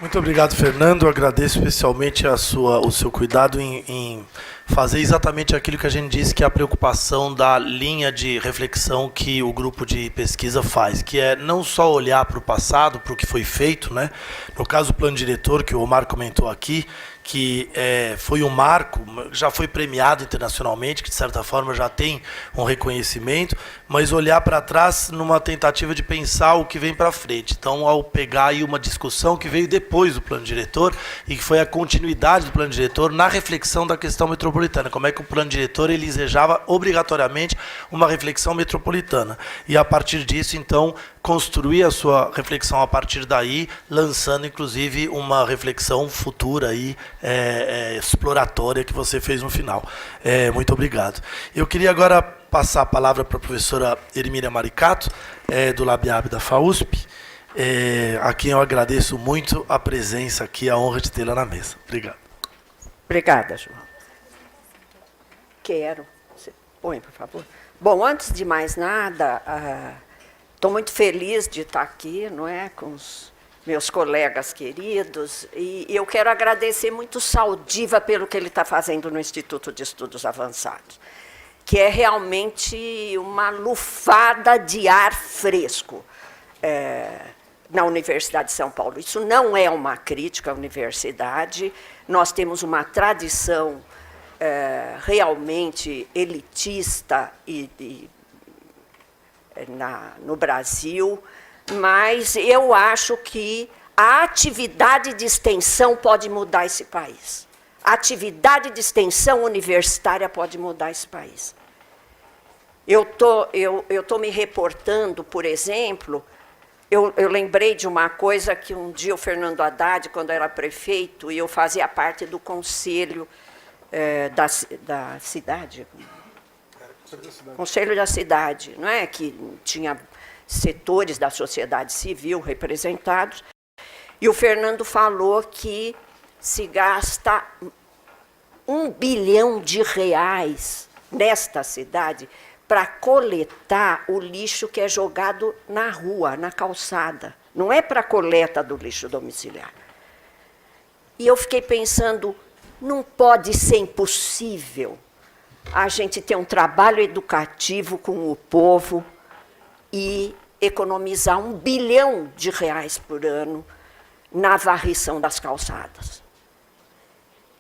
Muito obrigado, Fernando. Eu agradeço especialmente o seu cuidado em fazer exatamente aquilo que a gente disse que é a preocupação da linha de reflexão que o grupo de pesquisa faz, que é não só olhar para o passado, para o que foi feito, né? No caso do plano diretor, que o Omar comentou aqui, que foi um marco, já foi premiado internacionalmente, que de certa forma já tem um reconhecimento, mas olhar para trás numa tentativa de pensar o que vem para frente. Então, ao pegar aí uma discussão que veio depois do plano diretor e que foi a continuidade do plano diretor na reflexão da questão metropolitana, como é que o plano diretor ele desejava obrigatoriamente uma reflexão metropolitana. E a partir disso, então, construir a sua reflexão a partir daí, lançando inclusive uma reflexão futura aí, exploratória que você fez no final. Muito obrigado. Eu queria agora passar a palavra para a professora Ermínia Maricato, do LabIAB da FAUSP, a quem eu agradeço muito a presença aqui, a honra de tê-la na mesa. Obrigado. Obrigada, João. Quero. Você põe, por favor. Bom, antes de mais nada, estou muito feliz de estar aqui, não é, com os meus colegas queridos, e eu quero agradecer muito Saldiva pelo que ele está fazendo no Instituto de Estudos Avançados, que é realmente uma lufada de ar fresco na Universidade de São Paulo. Isso não é uma crítica à universidade, nós temos uma tradição realmente elitista no Brasil, mas eu acho que a atividade de extensão pode mudar esse país. A atividade de extensão universitária pode mudar esse país. Eu tô me reportando, por exemplo, eu lembrei de uma coisa que um dia o Fernando Haddad, quando era prefeito, e eu fazia parte do conselho da cidade, Conselho da Cidade, não é? Que tinha setores da sociedade civil representados, e o Fernando falou que se gasta R$ 1 bilhão nesta cidade para coletar o lixo que é jogado na rua, na calçada. Não é para coleta do lixo domiciliar. E eu fiquei pensando, não pode ser impossível a gente ter um trabalho educativo com o povo e economizar R$ 1 bilhão por ano na varrição das calçadas.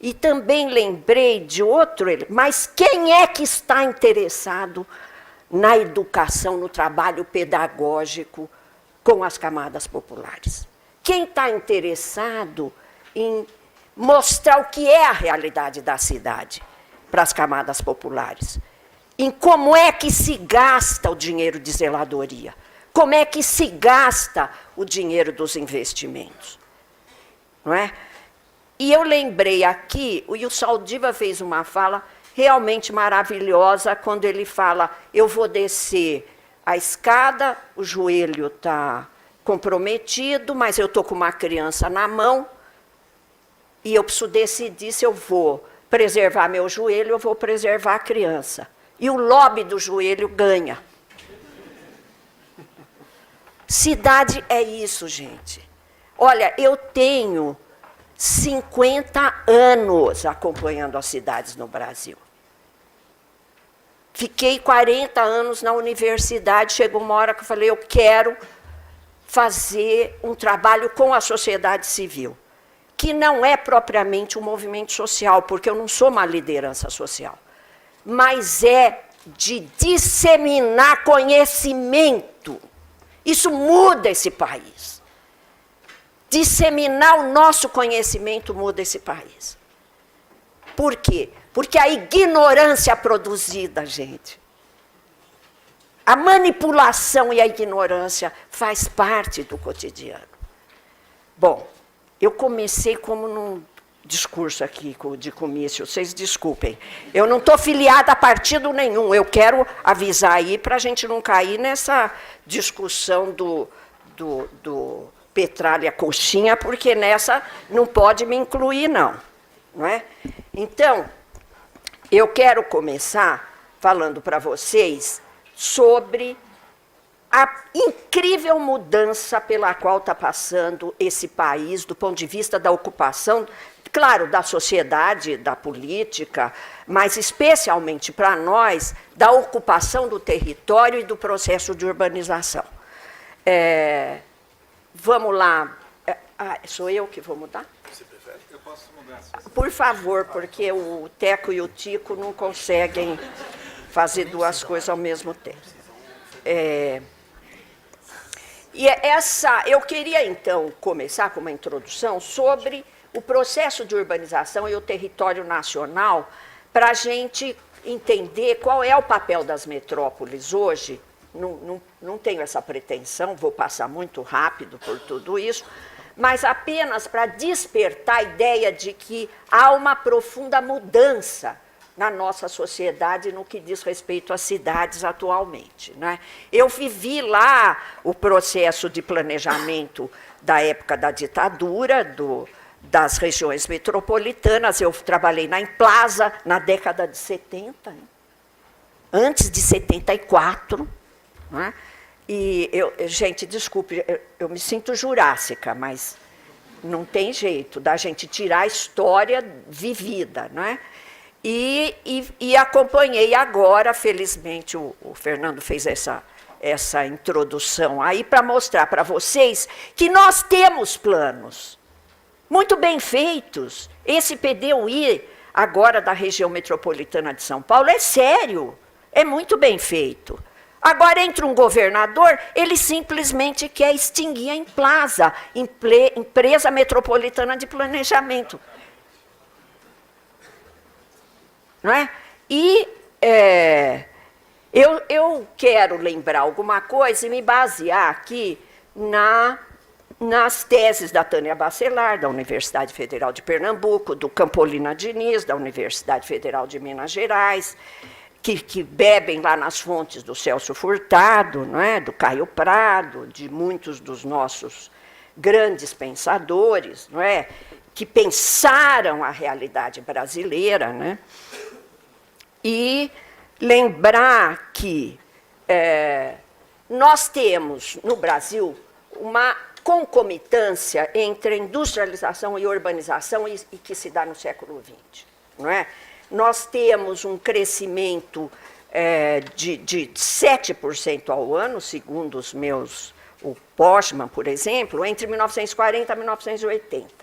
E também lembrei de outro, mas quem é que está interessado na educação, no trabalho pedagógico com as camadas populares? Quem está interessado em mostrar o que é a realidade da cidade para as camadas populares? Em como é que se gasta o dinheiro de zeladoria? Como é que se gasta o dinheiro dos investimentos? Não é? E eu lembrei aqui, e o Saldiva fez uma fala realmente maravilhosa, quando ele fala, eu vou descer a escada, o joelho está comprometido, mas eu estou com uma criança na mão, e eu preciso decidir se eu vou preservar meu joelho ou vou preservar a criança. E o lobby do joelho ganha. Cidade é isso, gente. Olha, eu tenho 50 anos acompanhando as cidades no Brasil. Fiquei 40 anos na universidade, chegou uma hora que eu falei, eu quero fazer um trabalho com a sociedade civil, que não é propriamente um movimento social, porque eu não sou uma liderança social, mas é de disseminar conhecimento. Isso muda esse país. Disseminar o nosso conhecimento muda esse país. Por quê? Porque a ignorância produzida, gente, a manipulação e a ignorância faz parte do cotidiano. Bom, eu comecei como num discurso aqui de comício, vocês desculpem. Eu não estou filiada a partido nenhum, eu quero avisar aí para a gente não cair nessa discussão do Petralha Coxinha, porque nessa não pode me incluir, não. não é? Então, eu quero começar falando para vocês sobre a incrível mudança pela qual está passando esse país, do ponto de vista da ocupação, claro, da sociedade, da política, mas especialmente para nós, da ocupação do território e do processo de urbanização. Vamos lá. Sou eu que vou mudar? Você prefere? Eu posso mudar. Por favor, porque o Teco e o Tico não conseguem fazer duas coisas ao mesmo tempo. Eu queria, então, começar com uma introdução sobre o processo de urbanização e o território nacional, para a gente entender qual é o papel das metrópoles hoje. Não tenho essa pretensão, vou passar muito rápido por tudo isso, mas apenas para despertar a ideia de que há uma profunda mudança na nossa sociedade no que diz respeito às cidades atualmente, né? Eu vivi lá o processo de planejamento da época da ditadura, das regiões metropolitanas. Eu trabalhei na Implaza na década de 70, hein? Antes de 74. Né? E gente, desculpe, eu me sinto jurássica, mas não tem jeito da gente tirar a história vivida, não é? E acompanhei agora, felizmente, o Fernando fez essa introdução aí para mostrar para vocês que nós temos planos muito bem feitos. Esse PDUI, agora da região metropolitana de São Paulo, é sério, é muito bem feito. Agora entra um governador, ele simplesmente quer extinguir a Implaza, Empresa Metropolitana de Planejamento. Não é? E eu quero lembrar alguma coisa e me basear aqui nas teses da Tânia Bacelar, da Universidade Federal de Pernambuco, do Campolina Diniz, da Universidade Federal de Minas Gerais, que bebem lá nas fontes do Celso Furtado, não é? Do Caio Prado, de muitos dos nossos grandes pensadores, não é? Que pensaram a realidade brasileira, né? E lembrar que nós temos, no Brasil, uma concomitância entre a industrialização e a urbanização e que se dá no século XX. Não é? Nós temos um crescimento de 7% ao ano, segundo o Postman, por exemplo, entre 1940 e 1980.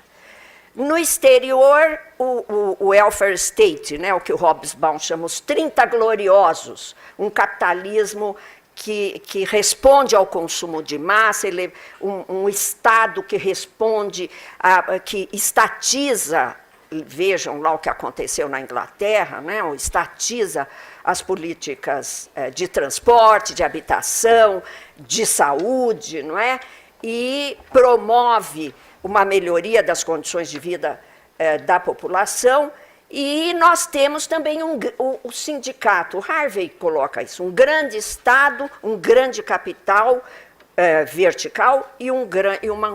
No exterior, o welfare state, né, o que o Hobsbawm chama os 30 gloriosos, um capitalismo que responde ao consumo de massa, um Estado que responde, que estatiza, vejam lá o que aconteceu na Inglaterra, né, estatiza as políticas de transporte, de habitação, de saúde, não é? E promove uma melhoria das condições de vida da população, e nós temos também o sindicato, o Harvey coloca isso, um grande Estado, um grande capital vertical e um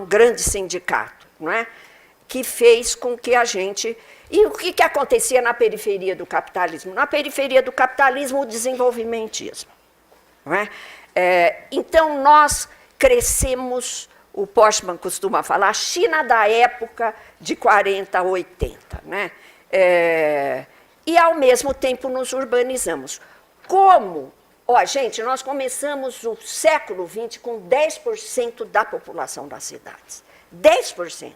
grande sindicato, não é? Que fez com que a gente... E o que acontecia na periferia do capitalismo? Na periferia do capitalismo, o desenvolvimentismo. Não é? Então, nós crescemos... O Postman costuma falar, a China da época de 40 a 80. Né? E, ao mesmo tempo, nos urbanizamos. Como? Gente, nós começamos o século XX com 10% da população das cidades. 10%.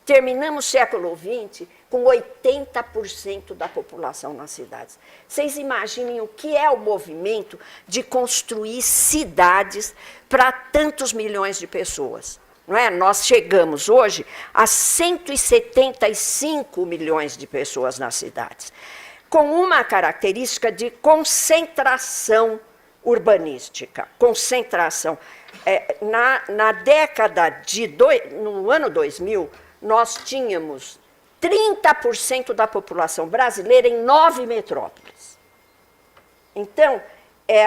Terminamos o século XX com 80% da população nas cidades. Vocês imaginem o que é o movimento de construir cidades para tantos milhões de pessoas. Não é? Nós chegamos hoje a 175 milhões de pessoas nas cidades, com uma característica de concentração urbanística. Concentração. Na década no ano 2000, nós tínhamos 30% da população brasileira em 9 metrópoles. Então,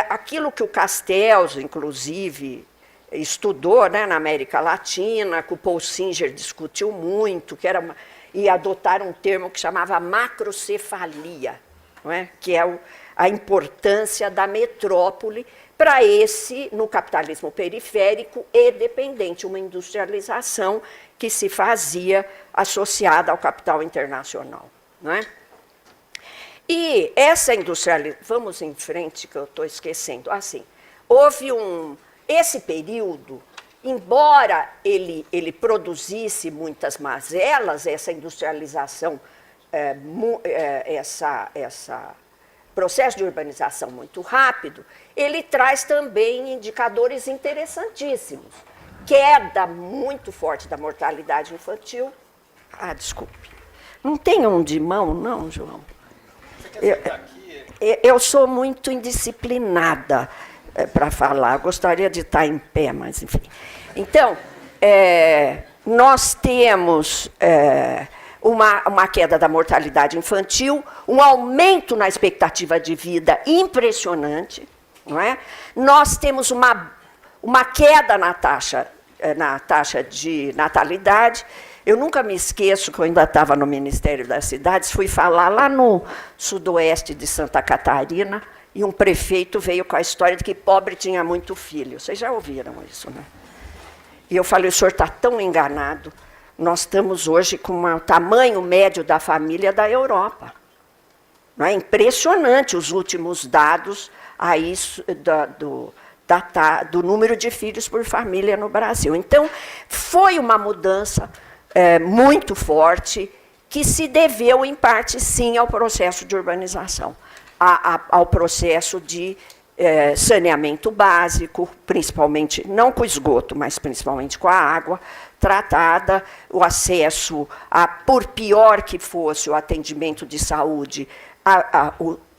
aquilo que o Castells, inclusive, estudou, né, na América Latina, que o Paul Singer discutiu muito, que era e adotaram um termo que chamava macrocefalia, não é? Que é a importância da metrópole para esse, no capitalismo periférico e dependente, uma industrialização que se fazia associada ao capital internacional. Não é? E essa industrialização... Vamos em frente, que eu estou esquecendo. Assim, houve esse período, embora ele produzisse muitas mazelas, essa industrialização, essa processo de urbanização muito rápido, ele traz também indicadores interessantíssimos. Queda muito forte da mortalidade infantil. Ah, desculpe. Não tem um de mão, não, João? Você quer sentar aqui? Eu sou muito indisciplinada para falar. Gostaria de estar em pé, mas enfim. Então, nós temos uma queda da mortalidade infantil, um aumento na expectativa de vida impressionante, não é? Nós temos uma queda na taxa de natalidade. Eu nunca me esqueço que eu ainda estava no Ministério das Cidades, fui falar lá no sudoeste de Santa Catarina, e um prefeito veio com a história de que pobre tinha muito filho. Vocês já ouviram isso, né? E eu falei, o senhor está tão enganado. Nós estamos hoje com o tamanho médio da família da Europa. Não é impressionante os últimos dados aí do número de filhos por família no Brasil. Então, foi uma mudança muito forte que se deveu, em parte, sim, ao processo de urbanização, ao processo de saneamento básico, principalmente, não com esgoto, mas principalmente com a água tratada, o acesso, por pior que fosse o atendimento de saúde,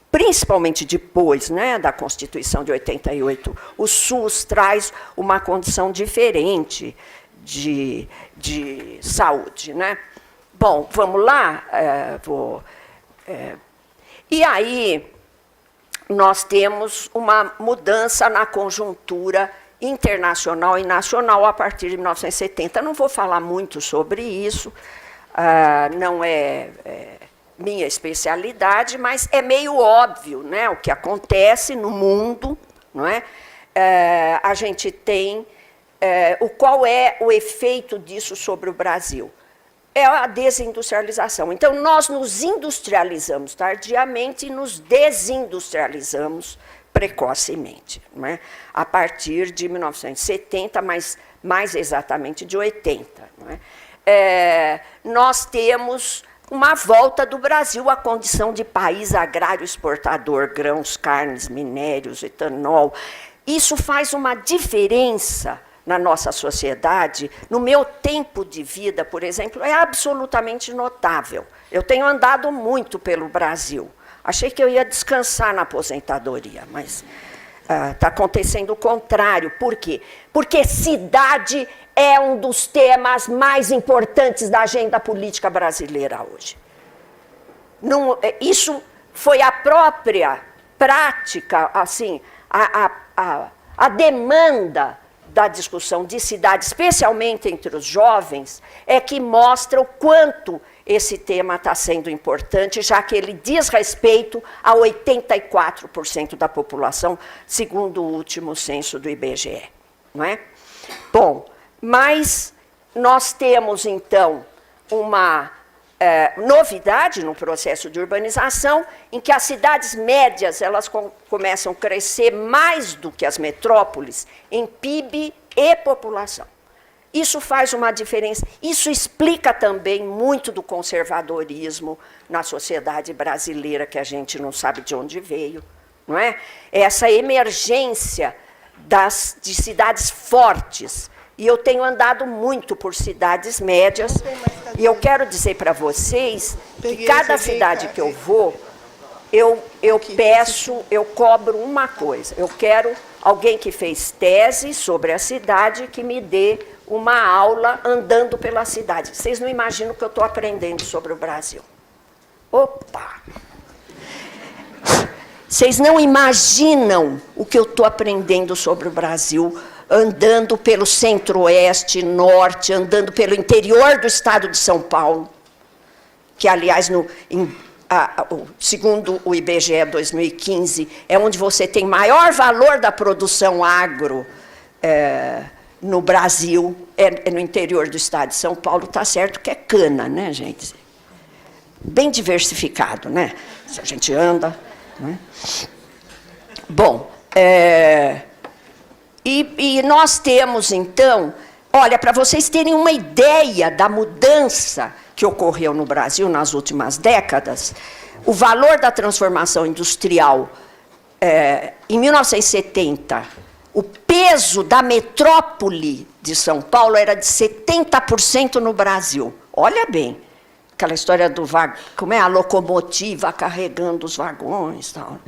principalmente depois, né, da Constituição de 88, o SUS traz uma condição diferente de saúde. Né? Bom, vamos lá. E aí, nós temos uma mudança na conjuntura internacional e nacional a partir de 1970. Não vou falar muito sobre isso, não é minha especialidade, mas é meio óbvio, né, o que acontece no mundo. Não é? A gente tem qual é o efeito disso sobre o Brasil. É a desindustrialização. Então, nós nos industrializamos tardiamente e nos desindustrializamos precocemente, não é? A partir de 1970, mas mais exatamente de 80. Não é? Nós temos uma volta do Brasil à condição de país agrário exportador, grãos, carnes, minérios, etanol. Isso faz uma diferença na nossa sociedade. No meu tempo de vida, por exemplo, é absolutamente notável. Eu tenho andado muito pelo Brasil. Achei que eu ia descansar na aposentadoria, mas está acontecendo o contrário. Por quê? Porque cidade é um dos temas mais importantes da agenda política brasileira hoje. Isso foi a própria prática, assim, a demanda da discussão de cidade, especialmente entre os jovens, é que mostra o quanto esse tema está sendo importante, já que ele diz respeito a 84% da população, segundo o último censo do IBGE. Não é? Bom, mas nós temos, então, uma novidade no processo de urbanização, em que as cidades médias elas começam a crescer mais do que as metrópoles em PIB e população. Isso faz uma diferença. Isso explica também muito do conservadorismo na sociedade brasileira, que a gente não sabe de onde veio. Não é? Essa emergência de cidades fortes. E eu tenho andado muito por cidades médias, e eu quero dizer para vocês que cada cidade que eu vou, eu cobro uma coisa. Eu quero alguém que fez tese sobre a cidade que me dê uma aula andando pela cidade. Vocês não imaginam o que eu estou aprendendo sobre o Brasil. Opa! Vocês não imaginam o que eu estou aprendendo sobre o Brasil, andando pelo centro-oeste, norte, andando pelo interior do estado de São Paulo. que, aliás, segundo o IBGE 2015, é onde você tem maior valor da produção agro no Brasil, é no interior do estado de São Paulo, está certo que é cana, né, gente? Bem diversificado, né? Se a gente anda. Né? Bom, e nós temos, então, olha, para vocês terem uma ideia da mudança que ocorreu no Brasil nas últimas décadas, o valor da transformação industrial, em 1970, o peso da metrópole de São Paulo era de 70% no Brasil. Olha bem, aquela história do como é a locomotiva carregando os vagões, tal.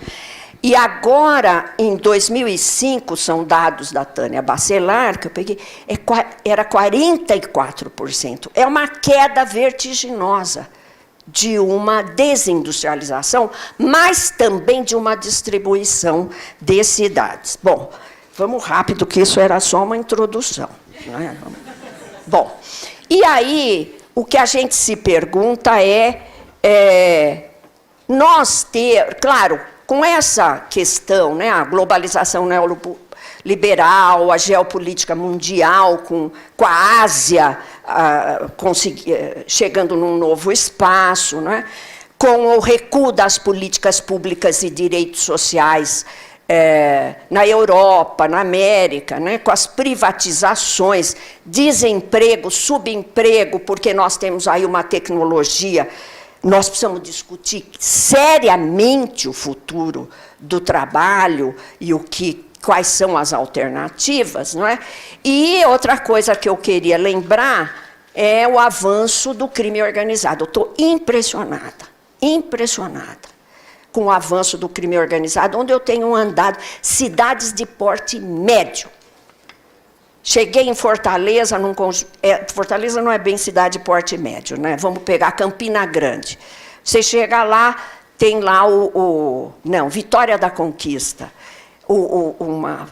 E agora, em 2005, são dados da Tânia Bacelar, que eu peguei, era 44%. É uma queda vertiginosa de uma desindustrialização, mas também de uma distribuição de cidades. Bom, vamos rápido, que isso era só uma introdução. Né? Bom, e aí, o que a gente se pergunta claro, com essa questão, né, a globalização neoliberal, a geopolítica mundial, com a Ásia chegando num novo espaço, né, com o recuo das políticas públicas e direitos sociais na Europa, na América, né, com as privatizações, desemprego, subemprego, porque nós temos aí uma tecnologia. Nós precisamos discutir seriamente o futuro do trabalho e quais são as alternativas, não é? E outra coisa que eu queria lembrar é o avanço do crime organizado. Eu estou impressionada com o avanço do crime organizado, onde eu tenho andado cidades de porte médio. Cheguei em Fortaleza, Fortaleza não é bem cidade de porte médio, né? Vamos pegar Campina Grande. Você chega lá, tem lá Vitória da Conquista, uma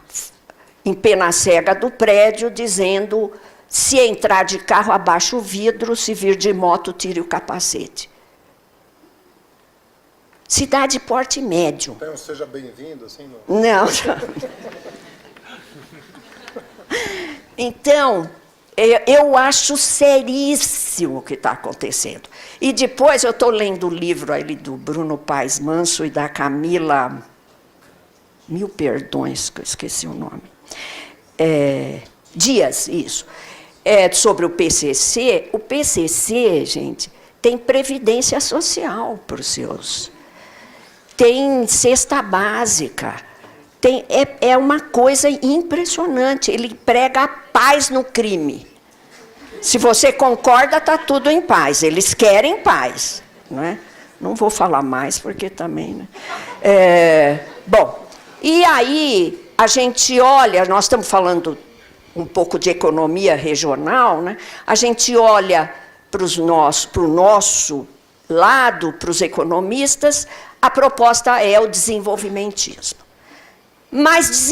em pena cega do prédio, dizendo: se entrar de carro, abaixa o vidro, se vir de moto, tire o capacete. Cidade de porte médio. Então, seja bem-vindo, assim? Não. Então, eu acho seríssimo o que está acontecendo. E depois eu estou lendo o livro ali do Bruno Paes Manso e da Camila, mil perdões, que eu esqueci o nome, Dias, isso, sobre o PCC. O PCC, gente, tem previdência social para os seus, tem cesta básica. É uma coisa impressionante. Ele prega a paz no crime. Se você concorda, está tudo em paz. Eles querem paz. Não é? Não vou falar mais, porque também... Né? Bom, e aí a gente olha, nós estamos falando um pouco de economia regional, né? A gente olha para o nosso lado, para os economistas, a proposta é o desenvolvimentismo. Mas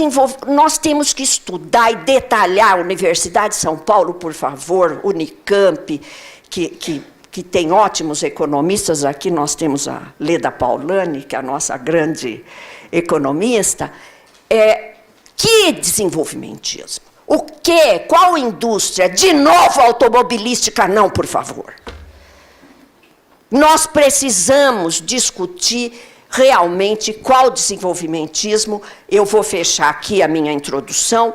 nós temos que estudar e detalhar a Universidade de São Paulo, por favor, Unicamp, que tem ótimos economistas. Aqui nós temos a Leda Paulani, que é a nossa grande economista. Que desenvolvimentismo? O quê? Qual indústria? De novo automobilística? Não, por favor. Nós precisamos discutir realmente qual desenvolvimentismo. Eu vou fechar aqui a minha introdução,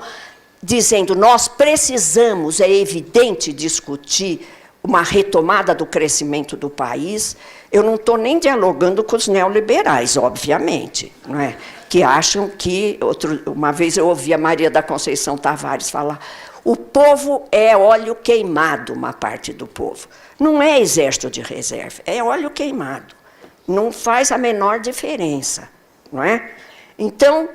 dizendo: nós precisamos, é evidente, discutir uma retomada do crescimento do país. Eu não estou nem dialogando com os neoliberais, obviamente, não é? Que acham que... Uma vez eu ouvi a Maria da Conceição Tavares falar: o povo é óleo queimado, uma parte do povo. Não é exército de reserva, é óleo queimado. Não faz a menor diferença, não é? Então,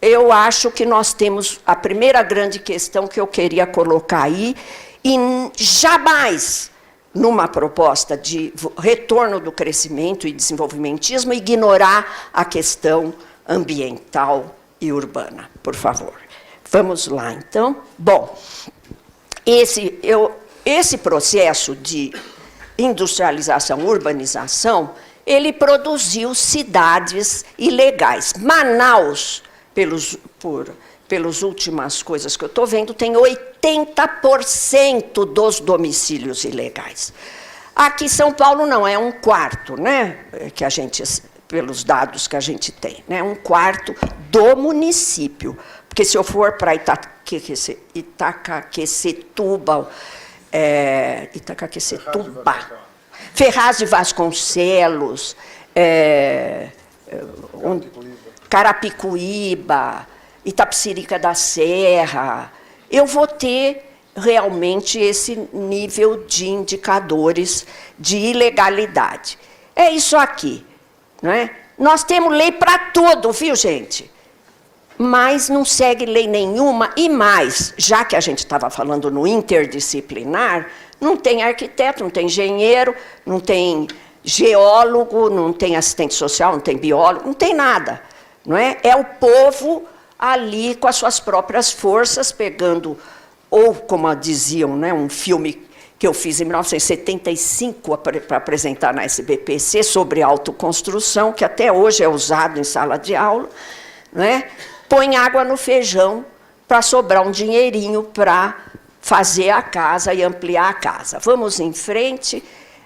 eu acho que nós temos a primeira grande questão que eu queria colocar aí, e jamais, numa proposta de retorno do crescimento e desenvolvimentismo, ignorar a questão ambiental e urbana, por favor. Vamos lá, então. Bom, esse processo de industrialização, urbanização, ele produziu cidades ilegais. Manaus, pelas últimas coisas que eu estou vendo, tem 80% dos domicílios ilegais. Aqui São Paulo não, é 1/4, né? Que a gente, pelos dados que a gente tem, né? 1/4 do município. Porque se eu for para Itaquaquecetuba, Ferraz de Vasconcelos, Carapicuíba, Itapecerica da Serra, eu vou ter realmente esse nível de indicadores de ilegalidade. É isso aqui, não é? Nós temos lei para tudo, viu, gente? Mas não segue lei nenhuma, e mais, já que a gente estava falando no interdisciplinar, não tem arquiteto, não tem engenheiro, não tem geólogo, não tem assistente social, não tem biólogo, não tem nada. Não é? É o povo ali com as suas próprias forças, pegando, ou como diziam, né, um filme que eu fiz em 1975 para apresentar na SBPC sobre autoconstrução, que até hoje é usado em sala de aula, não é? Põe água no feijão para sobrar um dinheirinho para fazer a casa e ampliar a casa. Vamos em frente,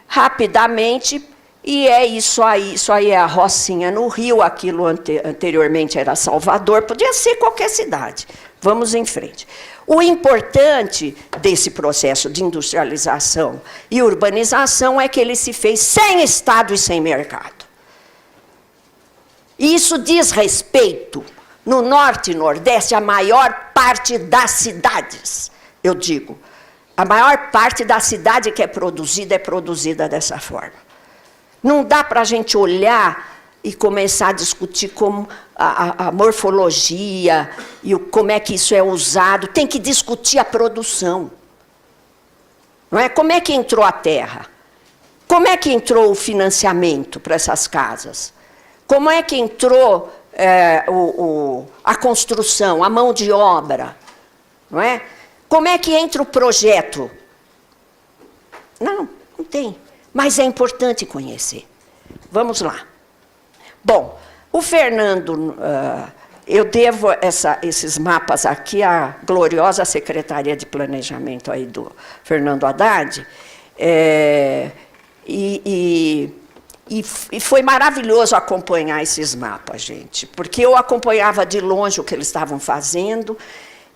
rapidamente, e é isso aí é a Rocinha no Rio, aquilo anteriormente era Salvador, podia ser qualquer cidade. Vamos em frente. O importante desse processo de industrialização e urbanização é que ele se fez sem Estado e sem mercado. E isso diz respeito, no Norte e Nordeste, a maior parte das cidades. Eu digo, a maior parte da cidade que é produzida dessa forma. Não dá para a gente olhar e começar a discutir como a morfologia e como é que isso é usado. Tem que discutir a produção. Não é? Como é que entrou a terra? Como é que entrou o financiamento para essas casas? Como é que entrou a construção, a mão de obra? Não é? Como é que entra o projeto? Não tem. Mas é importante conhecer. Vamos lá. Bom, o Fernando, eu devo esses mapas aqui à gloriosa Secretaria de Planejamento aí do Fernando Haddad, e foi maravilhoso acompanhar esses mapas, gente, porque eu acompanhava de longe o que eles estavam fazendo,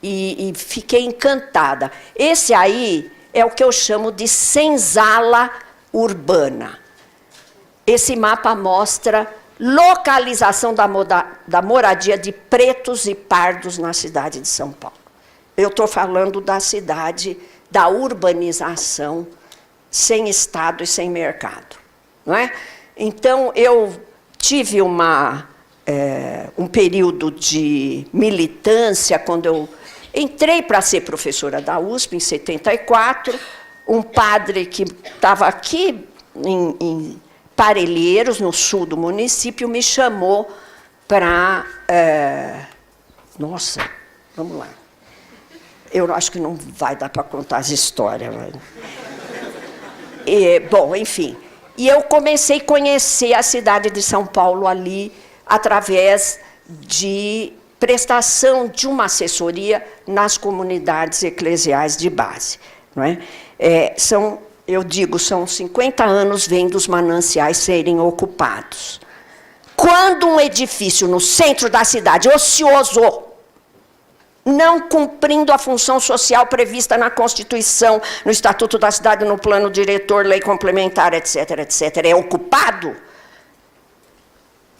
e fiquei encantada. Esse aí é o que eu chamo de senzala urbana. Esse mapa mostra localização da moradia de pretos e pardos na cidade de São Paulo. Eu estou falando da cidade, da urbanização, sem Estado e sem mercado. Não é? Então, eu tive um período de militância, quando eu entrei para ser professora da USP, em 74, um padre que estava aqui em Parelheiros, no sul do município, me chamou para... Nossa, vamos lá. Eu acho que não vai dar para contar as histórias. Bom, enfim. E eu comecei a conhecer a cidade de São Paulo ali, através de prestação de uma assessoria nas comunidades eclesiais de base. Não é? Eu digo, são 50 anos vendo os mananciais serem ocupados. Quando um edifício no centro da cidade, ocioso, não cumprindo a função social prevista na Constituição, no Estatuto da Cidade, no Plano Diretor, Lei Complementar, etc., etc., é ocupado,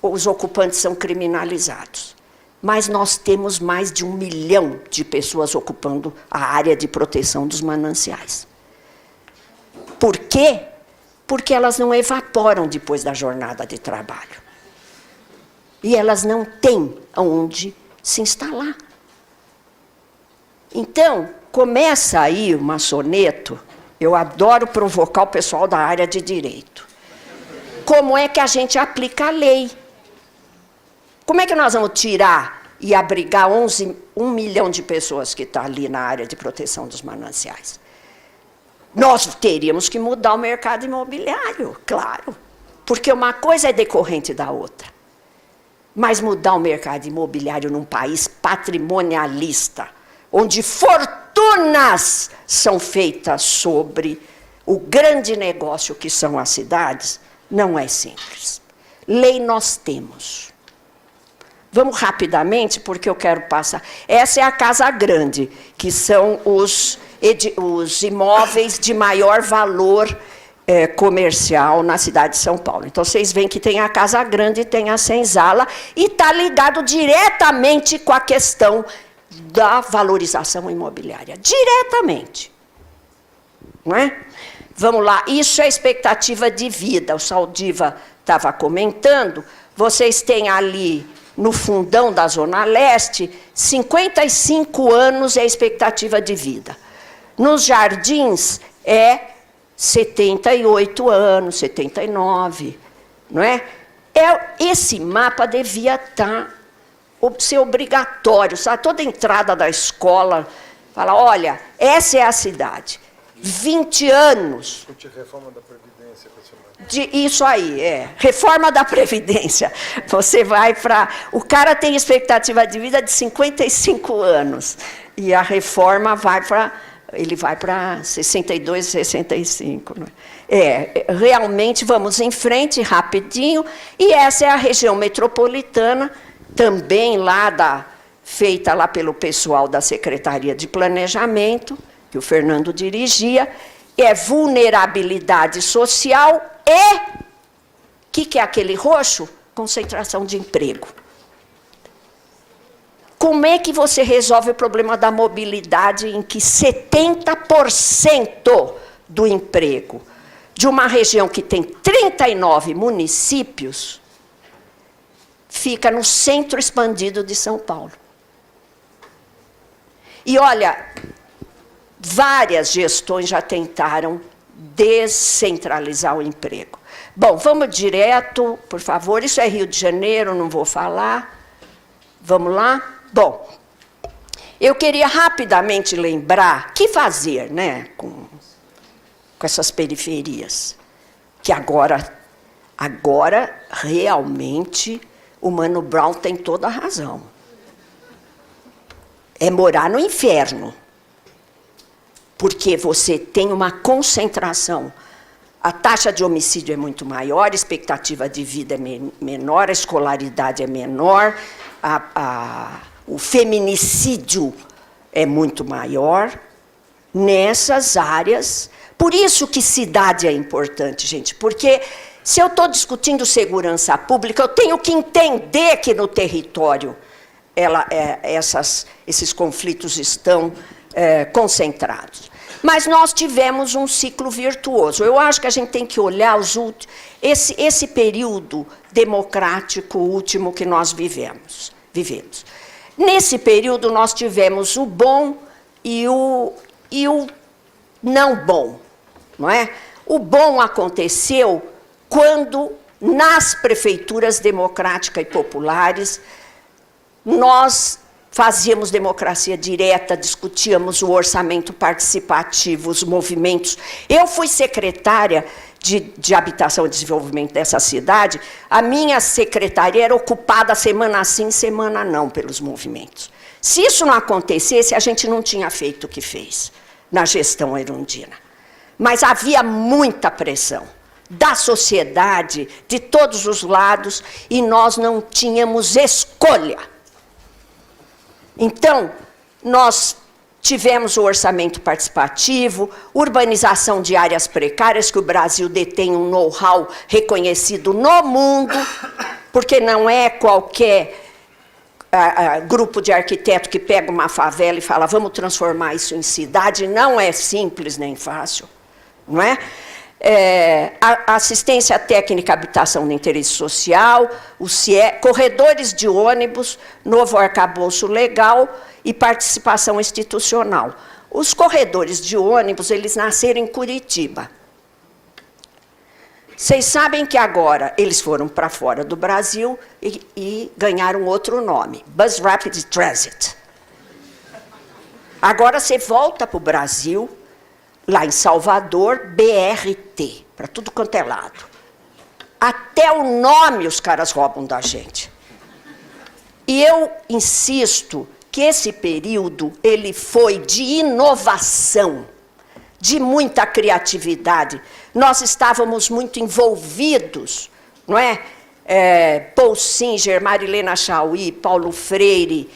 os ocupantes são criminalizados. Mas nós temos mais de 1 milhão de pessoas ocupando a área de proteção dos mananciais. Por quê? Porque elas não evaporam depois da jornada de trabalho. E elas não têm onde se instalar. Então, começa aí o maçoneto, eu adoro provocar o pessoal da área de direito. Como é que a gente aplica a lei? Como é que nós vamos tirar e abrigar 1 milhão de pessoas que estão ali na área de proteção dos mananciais? Nós teríamos que mudar o mercado imobiliário, claro, porque uma coisa é decorrente da outra. Mas mudar o mercado imobiliário num país patrimonialista, onde fortunas são feitas sobre o grande negócio que são as cidades, não é simples. Lei nós temos. Vamos rapidamente, porque eu quero passar. Essa é a Casa Grande, que são os imóveis de maior valor comercial na cidade de São Paulo. Então, vocês veem que tem a Casa Grande e tem a Senzala, e está ligado diretamente com a questão da valorização imobiliária. Diretamente. Não é? Vamos lá, isso é expectativa de vida. O Saldiva estava comentando, vocês têm ali, no fundão da Zona Leste, 55 anos é a expectativa de vida. Nos Jardins, é 78 anos, 79, não é? Esse mapa devia ser obrigatório, sabe? Toda entrada da escola, fala, olha, essa é a cidade. 20 anos. Reforma da Previdência, Isso aí, reforma da Previdência. Você vai para... O cara tem expectativa de vida de 55 anos. E a reforma ele vai para 62, 65. Né? Realmente, vamos em frente, rapidinho. E essa é a região metropolitana, também feita lá pelo pessoal da Secretaria de Planejamento, que o Fernando dirigia, vulnerabilidade social e... O que é aquele roxo? Concentração de emprego. Como é que você resolve o problema da mobilidade em que 70% do emprego de uma região que tem 39 municípios fica no centro expandido de São Paulo? E olha, várias gestões já tentaram descentralizar o emprego. Bom, vamos direto, por favor. Isso é Rio de Janeiro, não vou falar. Vamos lá? Bom, eu queria rapidamente lembrar o que fazer, né, com essas periferias. Que agora realmente, o Mano Brown tem toda a razão. É morar no inferno. Porque você tem uma concentração. A taxa de homicídio é muito maior, a expectativa de vida é menor, a escolaridade é menor, o feminicídio é muito maior nessas áreas. Por isso que cidade é importante, gente, porque se eu estou discutindo segurança pública, eu tenho que entender que no território esses conflitos estão concentrados. Mas nós tivemos um ciclo virtuoso. Eu acho que a gente tem que olhar esse período democrático último que nós vivemos. Nesse período, nós tivemos o bom e o não bom. Não é? O bom aconteceu quando, nas prefeituras democráticas e populares, nós fazíamos democracia direta, discutíamos o orçamento participativo, os movimentos. Eu fui secretária de Habitação e Desenvolvimento dessa cidade, a minha secretaria era ocupada semana sim, semana não, pelos movimentos. Se isso não acontecesse, a gente não tinha feito o que fez na gestão Erundina. Mas havia muita pressão da sociedade, de todos os lados, e nós não tínhamos escolha. Então, nós tivemos o orçamento participativo, urbanização de áreas precárias, que o Brasil detém um know-how reconhecido no mundo, porque não é qualquer grupo de arquiteto que pega uma favela e fala, vamos transformar isso em cidade. Não é simples nem fácil, não é? Assistência técnica à habitação de interesse social, o CIE, corredores de ônibus, novo arcabouço legal e participação institucional. Os corredores de ônibus, eles nasceram em Curitiba. Vocês sabem que agora eles foram para fora do Brasil e ganharam outro nome, Bus Rapid Transit. Agora você volta para o Brasil, lá em Salvador, BRT, para tudo quanto é lado. Até o nome os caras roubam da gente. E eu insisto que esse período ele foi de inovação, de muita criatividade. Nós estávamos muito envolvidos, não é? Paul Singer, Marilena Chaui, Paulo Freire,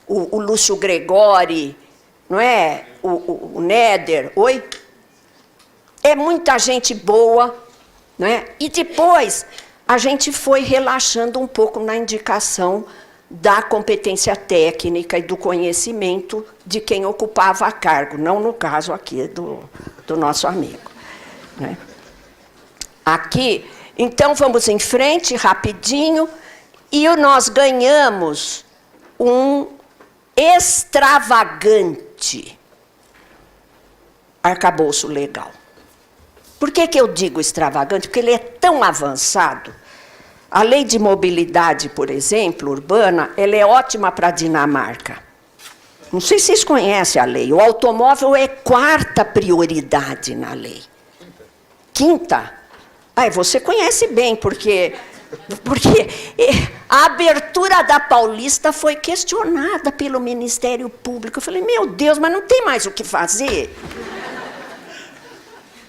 o Lúcio Gregori, não é? O Néder, oi? É muita gente boa, não é? E depois a gente foi relaxando um pouco na indicação da competência técnica e do conhecimento de quem ocupava cargo, não no caso aqui do nosso amigo, né? Aqui, então vamos em frente, rapidinho, e nós ganhamos um extravagante arcabouço legal. Por que eu digo extravagante? Porque ele é tão avançado. A lei de mobilidade, por exemplo, urbana, ela é ótima para a Dinamarca. Não sei se vocês conhecem a lei. O automóvel é 4ª prioridade na lei. 5ª? Você conhece bem, porque a abertura da Paulista foi questionada pelo Ministério Público. Eu falei, meu Deus, mas não tem mais o que fazer?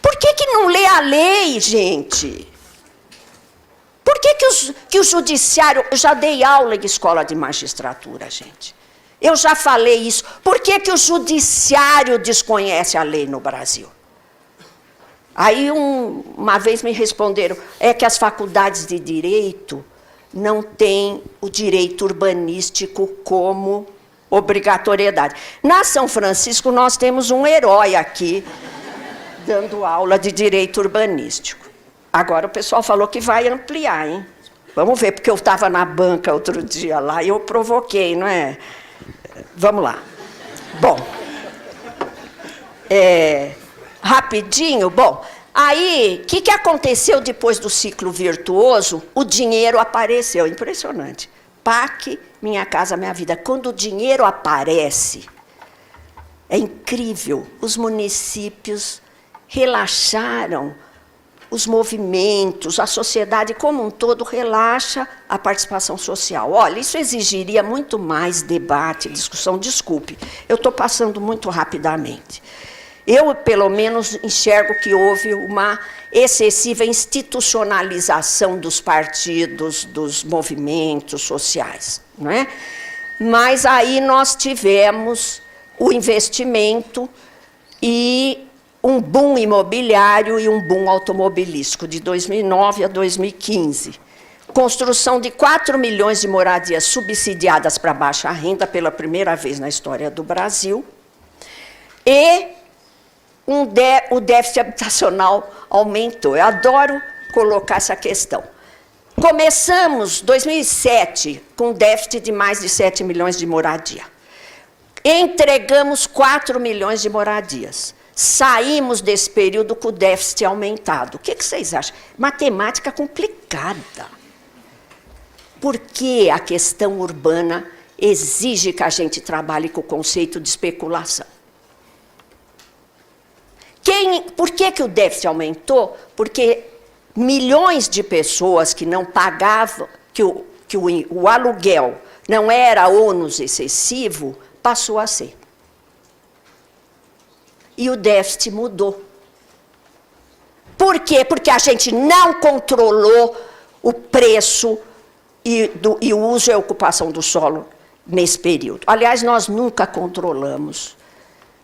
Por que não lê a lei, gente? Por que o judiciário... Eu já dei aula em escola de magistratura, gente. Eu já falei isso. Por que o judiciário desconhece a lei no Brasil? Aí, uma vez me responderam, é que as faculdades de direito não têm o direito urbanístico como obrigatoriedade. Na São Francisco, nós temos um herói aqui, dando aula de direito urbanístico. Agora o pessoal falou que vai ampliar, hein? Vamos ver, porque eu estava na banca outro dia lá e eu provoquei, não é? Vamos lá. Bom, rapidinho, bom, aí, o que aconteceu depois do ciclo virtuoso? O dinheiro apareceu, impressionante. PAC, Minha Casa Minha Vida. Quando o dinheiro aparece, é incrível, os municípios relaxaram, os movimentos, a sociedade como um todo relaxa a participação social. Olha, isso exigiria muito mais debate, discussão. Desculpe, eu estou passando muito rapidamente. Eu, pelo menos, enxergo que houve uma excessiva institucionalização dos partidos, dos movimentos sociais, não é? Mas aí nós tivemos o investimento e um boom imobiliário e um boom automobilístico, de 2009 a 2015. Construção de 4 milhões de moradias subsidiadas para baixa renda pela primeira vez na história do Brasil. E o déficit habitacional aumentou. Eu adoro colocar essa questão. Começamos, 2007, com um déficit de mais de 7 milhões de moradia. Entregamos 4 milhões de moradias. Saímos desse período com o déficit aumentado. O que vocês acham? Matemática complicada. Porque a questão urbana exige que a gente trabalhe com o conceito de especulação. Por que o déficit aumentou? Porque milhões de pessoas que não pagavam, que o aluguel não era ônus excessivo, passou a ser. E o déficit mudou. Por quê? Porque a gente não controlou o preço e o uso e a ocupação do solo nesse período. Aliás, nós nunca controlamos.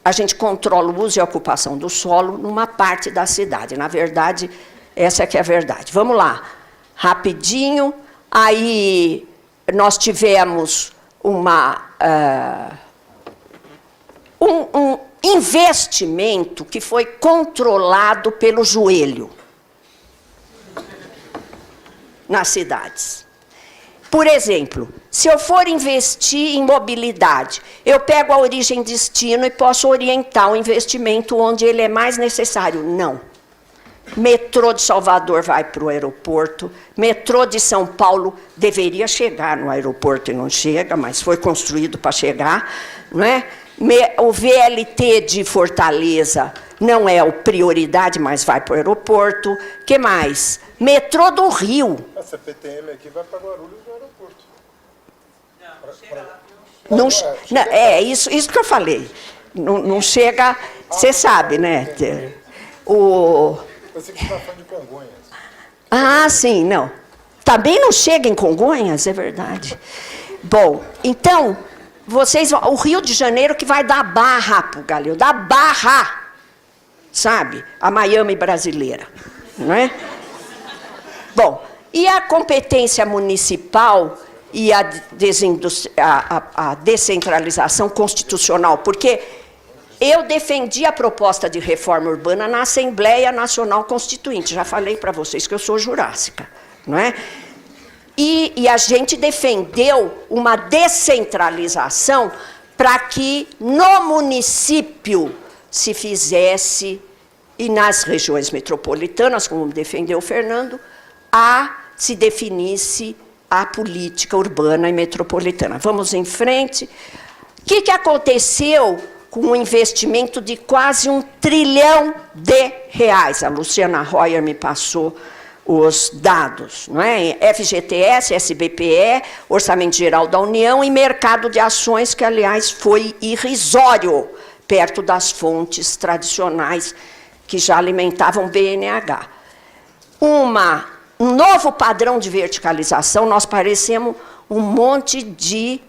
A gente controla o uso e a ocupação do solo numa parte da cidade. Na verdade, essa é que é a verdade. Vamos lá, rapidinho. Aí nós tivemos um investimento que foi controlado pelo joelho nas cidades. Por exemplo, se eu for investir em mobilidade, eu pego a origem e destino e posso orientar o investimento onde ele é mais necessário. Não. Metrô de Salvador vai para o aeroporto, metrô de São Paulo deveria chegar no aeroporto e não chega, mas foi construído para chegar, não é? O VLT de Fortaleza não é a prioridade, mas vai para o aeroporto. O que mais? Metrô do Rio. A CPTM aqui vai para Guarulhos no aeroporto. Não, isso que eu falei. Não chega, você sabe, né? Eu sei que você está falando de Congonhas. Ah, sim, não. Também não chega em Congonhas, é verdade. Bom, então, vocês vão... O Rio de Janeiro que vai dar barra para o Galileu, dar barra, sabe? A Miami brasileira, não é? Bom, e a competência municipal e a descentralização constitucional? Porque eu defendi a proposta de reforma urbana na Assembleia Nacional Constituinte. Já falei para vocês que eu sou jurássica, não é? E a gente defendeu uma descentralização para que no município se fizesse, e nas regiões metropolitanas, como defendeu o Fernando, se definisse a política urbana e metropolitana. Vamos em frente. O que aconteceu com um investimento de quase R$1 trilhão? A Luciana Royer me passou os dados, não é? FGTS, SBPE, Orçamento Geral da União e Mercado de Ações, que, aliás, foi irrisório, perto das fontes tradicionais que já alimentavam BNH. Um novo padrão de verticalização, nós parecemos um monte de...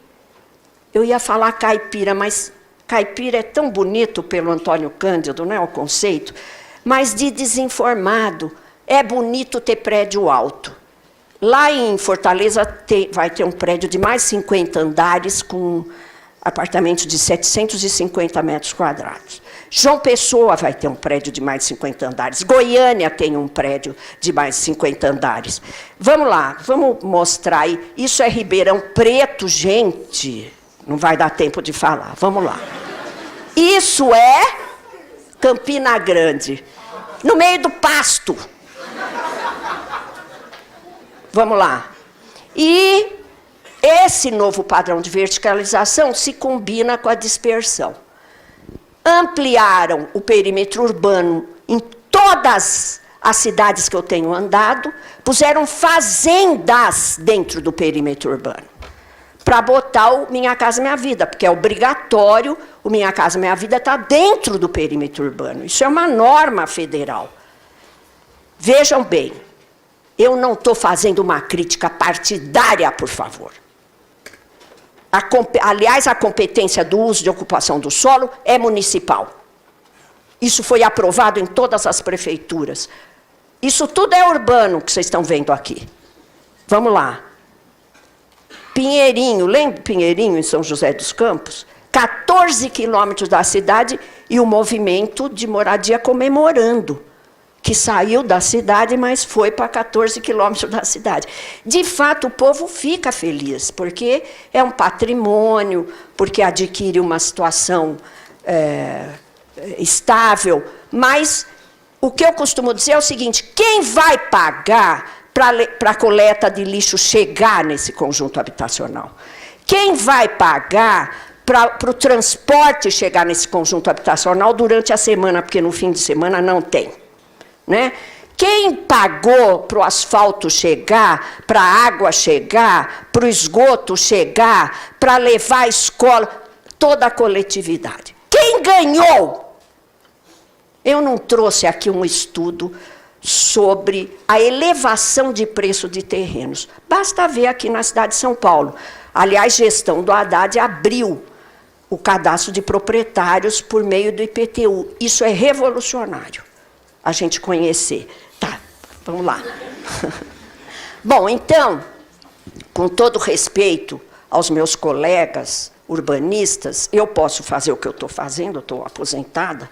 Eu ia falar caipira, mas caipira é tão bonito pelo Antônio Cândido, não é o conceito, mas de desinformado. É bonito ter prédio alto. Lá em Fortaleza vai ter um prédio de mais 50 andares com apartamentos de 750 metros quadrados. João Pessoa vai ter um prédio de mais 50 andares. Goiânia tem um prédio de mais 50 andares. Vamos lá, vamos mostrar aí. Isso é Ribeirão Preto, gente. Não vai dar tempo de falar. Vamos lá. Isso é Campina Grande, no meio do pasto. Vamos lá. E esse novo padrão de verticalização se combina com a dispersão. Ampliaram o perímetro urbano em todas as cidades que eu tenho andado, puseram fazendas dentro do perímetro urbano, para botar o Minha Casa Minha Vida, porque é obrigatório, o Minha Casa Minha Vida está dentro do perímetro urbano. Isso é uma norma federal. Vejam bem, eu não estou fazendo uma crítica partidária, por favor. Aliás, a competência do uso de ocupação do solo é municipal. Isso foi aprovado em todas as prefeituras. Isso tudo é urbano que vocês estão vendo aqui. Vamos lá. Pinheirinho, lembra Pinheirinho, em São José dos Campos? 14 quilômetros da cidade e o movimento de moradia comemorando, que saiu da cidade, mas foi para 14 quilômetros da cidade. De fato, o povo fica feliz, porque é um patrimônio, porque adquire uma situação estável. Mas o que eu costumo dizer é o seguinte: quem vai pagar para a coleta de lixo chegar nesse conjunto habitacional? Quem vai pagar para o transporte chegar nesse conjunto habitacional durante a semana, porque no fim de semana não tem? Né? Quem pagou para o asfalto chegar, para a água chegar, para o esgoto chegar, para levar a escola? Toda a coletividade. Quem ganhou? Eu não trouxe aqui um estudo sobre a elevação de preço de terrenos. Basta ver aqui na cidade de São Paulo. Aliás, gestão do Haddad abriu o cadastro de proprietários por meio do IPTU. Isso é revolucionário, a gente conhecer. Tá, vamos lá. Bom, então, com todo respeito aos meus colegas urbanistas, eu posso fazer o que eu estou fazendo, eu estou aposentada.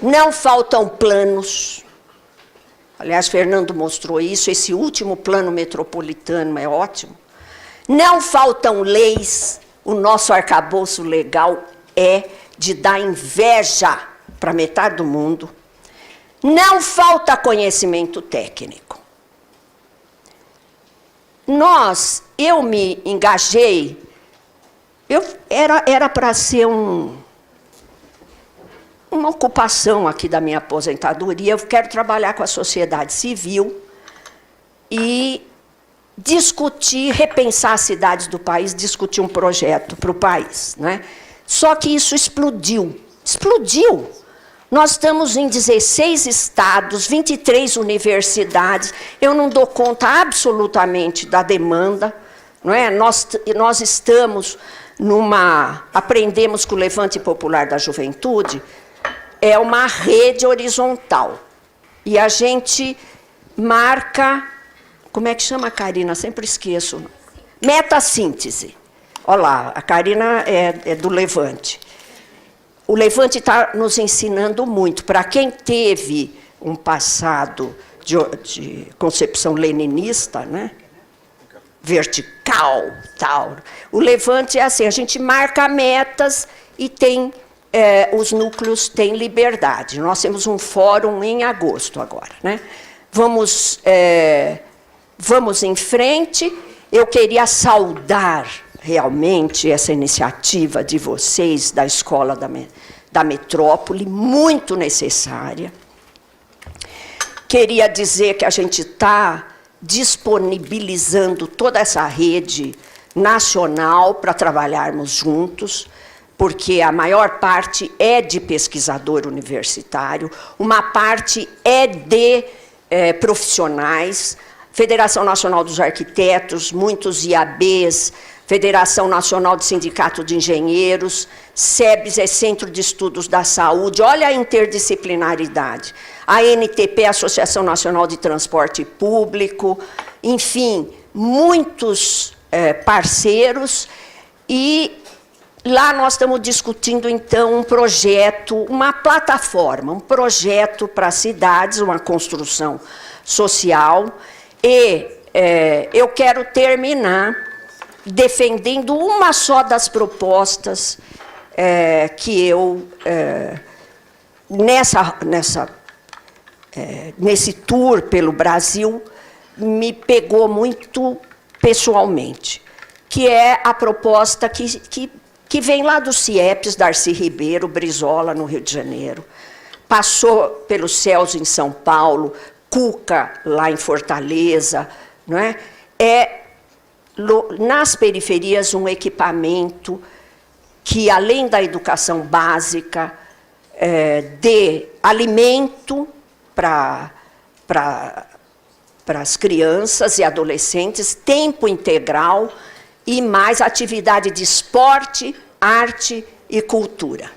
Não faltam planos. Aliás, Fernando mostrou isso, esse último plano metropolitano é ótimo. Não faltam leis, o nosso arcabouço legal é de dar inveja para metade do mundo. Não falta conhecimento técnico. Eu me engajei Era para ser uma ocupação aqui da minha aposentadoria. Eu quero trabalhar com a sociedade civil e discutir, repensar as cidades do país, discutir um projeto para o país, né? Só que isso explodiu. Explodiu. Nós estamos em 16 estados, 23 universidades. Eu não dou conta absolutamente da demanda, não é? Nós estamos aprendemos com o Levante Popular da Juventude, é uma rede horizontal. E a gente marca, como é que chama, Karina? Sempre esqueço. Metassíntese. Olha lá, a Karina é do Levante. O Levante está nos ensinando muito. Para quem teve um passado de concepção leninista, né? Vertical, tal. O Levante é assim, a gente marca metas e tem, os núcleos têm liberdade. Nós temos um fórum em agosto agora, né? Vamos em frente. Eu queria saudar realmente essa iniciativa de vocês, da Escola da Metrópole, muito necessária. Queria dizer que a gente está disponibilizando toda essa rede nacional para trabalharmos juntos, porque a maior parte é de pesquisador universitário, uma parte é de profissionais, Federação Nacional dos Arquitetos, muitos IABs, Federação Nacional de Sindicato de Engenheiros, SEBS é Centro de Estudos da Saúde, olha a interdisciplinaridade. A ANTP, Associação Nacional de Transporte Público, enfim, muitos parceiros. E lá nós estamos discutindo, então, um projeto, uma plataforma, um projeto para as cidades, uma construção social. E eu quero terminar defendendo uma só das propostas que eu, nesse tour pelo Brasil, me pegou muito pessoalmente, que é a proposta que vem lá do CIEPS, Darcy Ribeiro, Brizola, no Rio de Janeiro, passou pelo Celso, em São Paulo, Cuca, lá em Fortaleza, não é? Nas periferias, um equipamento que, além da educação básica, dê alimento para as crianças e adolescentes, tempo integral e mais atividade de esporte, arte e cultura.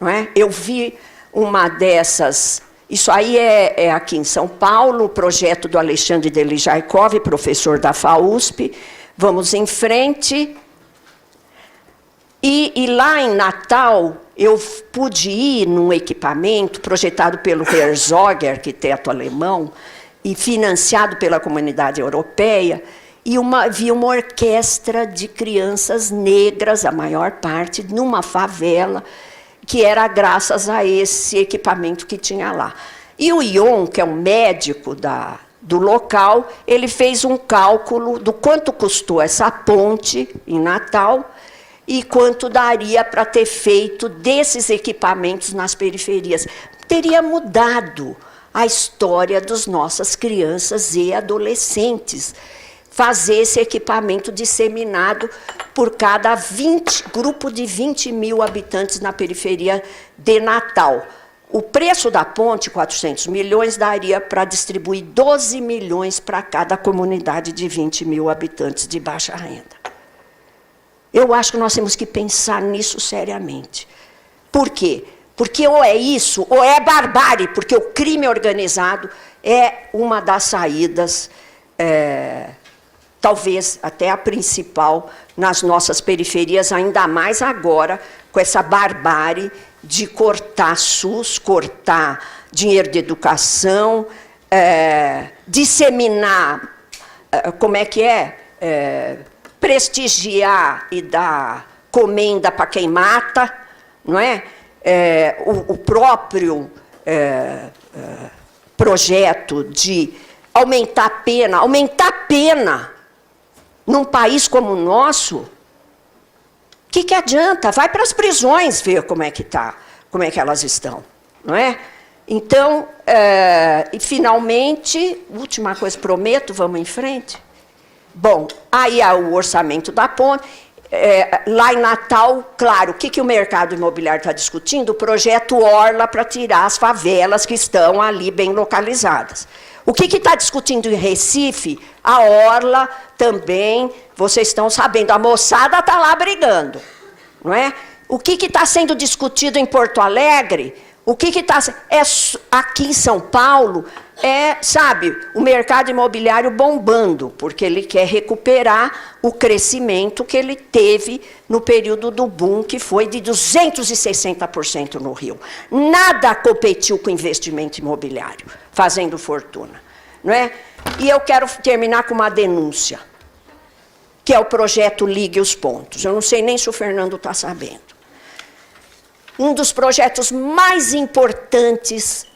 Não é? Eu vi uma dessas. Isso aí é aqui em São Paulo, o projeto do Alexandre Delijaikov, professor da FAUSP. Vamos em frente. E lá em Natal, eu pude ir num equipamento projetado pelo Herzog, arquiteto alemão, e financiado pela Comunidade Europeia, e vi uma orquestra de crianças negras, a maior parte, numa favela, que era graças a esse equipamento que tinha lá. E o Ion, que é um médico do local, ele fez um cálculo do quanto custou essa ponte em Natal e quanto daria para ter feito desses equipamentos nas periferias. Teria mudado a história das nossas crianças e adolescentes, fazer esse equipamento disseminado por cada grupo de 20 mil habitantes na periferia de Natal. O preço da ponte, 400 milhões, daria para distribuir 12 milhões para cada comunidade de 20 mil habitantes de baixa renda. Eu acho que nós temos que pensar nisso seriamente. Por quê? Porque ou é isso, ou é barbárie, porque o crime organizado é uma das saídas, talvez até a principal, nas nossas periferias, ainda mais agora, com essa barbárie de cortar SUS, cortar dinheiro de educação, disseminar, como é que prestigiar e dar comenda para quem mata, não é? O próprio projeto de aumentar a pena num país como o nosso, que adianta? Vai para as prisões ver como é que tá, como é que elas estão, não é? Então, e finalmente, última coisa, prometo, vamos em frente. Bom, aí há o orçamento da ponte. Lá em Natal, claro, o que o mercado imobiliário está discutindo? O projeto Orla para tirar as favelas que estão ali bem localizadas. O que está discutindo em Recife? A Orla também, vocês estão sabendo, a moçada está lá brigando, não é? O que está sendo discutido em Porto Alegre? O que está... aqui em São Paulo, sabe, o mercado imobiliário bombando, porque ele quer recuperar o crescimento que ele teve no período do boom, que foi de 260% no Rio. Nada competiu com investimento imobiliário, fazendo fortuna, não é? E eu quero terminar com uma denúncia, que é o projeto Ligue os Pontos. Eu não sei nem se o Fernando está sabendo. Um dos projetos mais importantes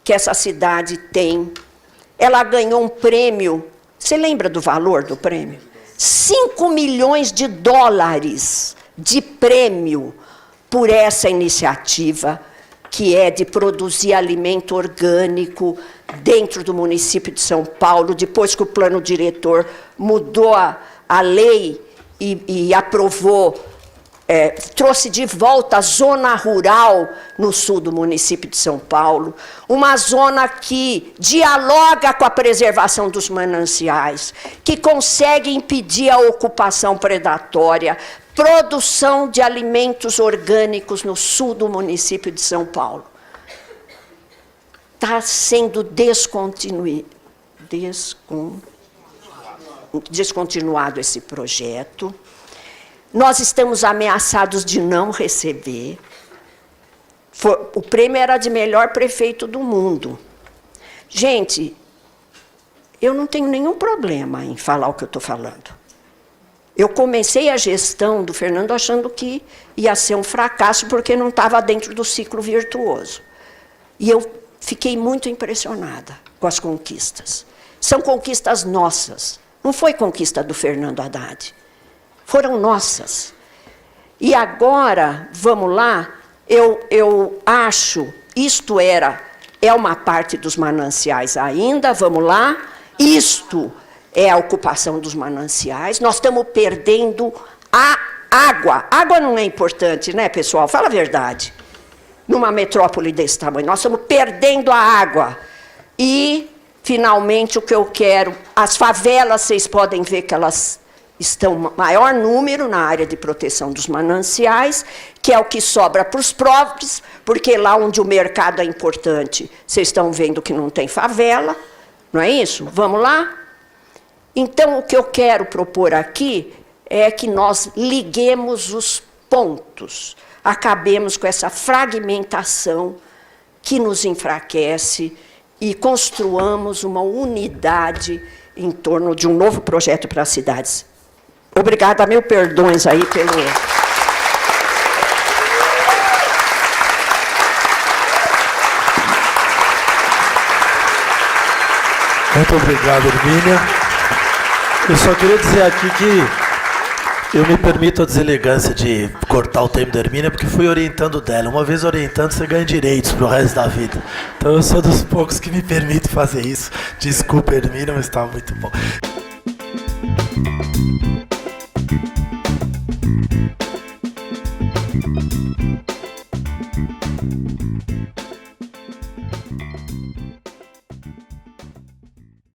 que essa cidade tem. Ela ganhou um prêmio. Você lembra do valor do prêmio? 5 milhões de dólares de prêmio por essa iniciativa, que é de produzir alimento orgânico dentro do município de São Paulo, depois que o plano diretor mudou a lei e aprovou, trouxe de volta a zona rural no sul do município de São Paulo, uma zona que dialoga com a preservação dos mananciais, que consegue impedir a ocupação predatória, produção de alimentos orgânicos no sul do município de São Paulo. Está sendo descontinuado esse projeto. Nós estamos ameaçados de não receber. O prêmio era de melhor prefeito do mundo. Gente, eu não tenho nenhum problema em falar o que eu estou falando. Eu comecei a gestão do Fernando achando que ia ser um fracasso, porque não estava dentro do ciclo virtuoso. E eu fiquei muito impressionada com as conquistas. São conquistas nossas. Não foi conquista do Fernando Haddad. Foram nossas. E agora, vamos lá, eu acho, isto é uma parte dos mananciais ainda, vamos lá, isto é a ocupação dos mananciais, nós estamos perdendo a água. Água não é importante, né, pessoal? Fala a verdade. Numa metrópole desse tamanho, nós estamos perdendo a água. E, finalmente, o que eu quero, as favelas, vocês podem ver que elas estão maior número na área de proteção dos mananciais, que é o que sobra para os pobres, porque lá onde o mercado é importante, vocês estão vendo que não tem favela, não é isso? Vamos lá? Então, o que eu quero propor aqui é que nós liguemos os pontos, acabemos com essa fragmentação que nos enfraquece e construamos uma unidade em torno de um novo projeto para as cidades. Obrigada, mil perdões aí pelo... Muito obrigado, Hermínia. Eu só queria dizer aqui que eu me permito a deselegância de cortar o tempo da Hermínia, porque fui orientando dela. Uma vez orientando, você ganha direitos para o resto da vida. Então eu sou dos poucos que me permito fazer isso. Desculpa, Hermínia, mas estava muito bom.